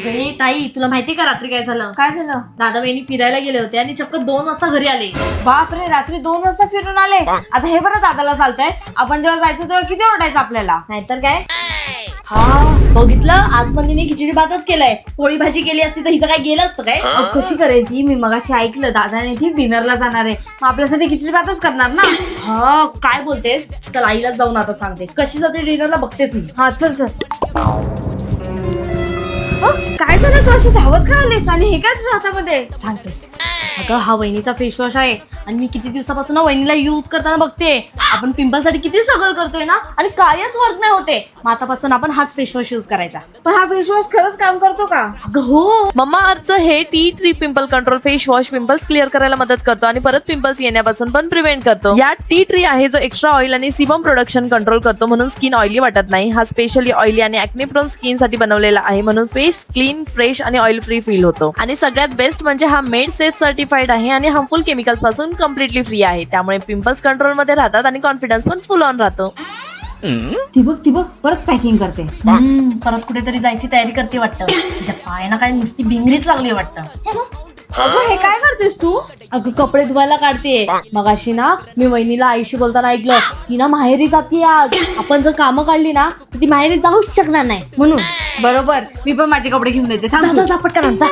अरे ताई, तुला माहितीये का रात्री काय झालं? काय झालं? दादा वहिनी फिरायला गेले होते आणि चक्क 2 वाजता घरी आले. बापरे, रात्री 2 वाजता फिरून आले. आता हे बरं दादाला चालतंय. आपण जेव्हा जायचं तेव्हा किती ओरडायचं आपल्याला? नाहीतर काय. हा बघितलं, आज मंदीने खिचडी भातच केलाय. पोळी भाजी केली असती तर हिचं काय गेलं असतं काय? कशी करेल ती? मी मगाशी ऐकलं दादाने ती डिनरला जाणार आहे. मग आपल्यासाठी खिचडी भातच करणार ना? हा काय बोलतेस? चल आईलाच जाऊन आता सांगते. कशी जाते डिनरला बघतेस मी. हा चल चल. काय झालं, तू अशी धावत का आलीस आणि हे काय तुझ्या हातामध्ये? सांगते. अगं हा वहिनीचा फेसवॉश आहे आणि मी किती दिवसापासून वहिनीला युज करताना बघते. आपण पिंपलसाठी किती स्ट्रगल करतोय ना आणि कायच वर्क नाही होते. मग आतापासून आपण हाच फेसवॉश युज करायचा. पण हा फेसवॉश खरंच काम करतो का? अगं हो. मम्मा अर्थचं हे T3 pimple control face wash pimples clear करायला मदत करतो आणि परत पिंपल्स येण्यापासून पण प्रिव्हेंट करतो. यात T3 आहे जो एक्स्ट्रा ऑइल आणि सिबम प्रोडक्शन कंट्रोल करतो, म्हणून स्किन ऑइली वाटत नाही. हा स्पेशली ऑइली आणि ऍक्ने प्रोन स्किन साठी बनवलेला आहे, म्हणून फेस क्लीन, फ्रेश आणि ऑइल फ्री फील होतो. आणि सगळ्यात बेस्ट म्हणजे हा मेड सेफ सर्टिफाईड आहे आणि हार्मफुल केमिकल्स पासून कम्प्लिटली फ्री आहे. त्यामुळे पिंपल्स कंट्रोल मध्ये राहतात आणि कॉन्फिडन्स पण फुल ऑन राहतो. ती बघ परत पॅकिंग करते. परत कुठेतरी जायची तयारी करते वाटतं. तिच्या पायाला काय नुसती भिंगरीच लागली वाटतं. अगं हे काय करतेस तू? अगं कपडे धुवायला काढते. मगाशी ना मी वहिनीला आईशी बोलताना ऐकलं की ना माहेरी जाते आज. आपण जर कामं काढली ना तर ती माहेरी जाऊच शकणार नाही म्हणून. बरोबर, मी पण माझे कपडे घेऊन येते. थांब जा, जा, जा, पटकन आण, जा.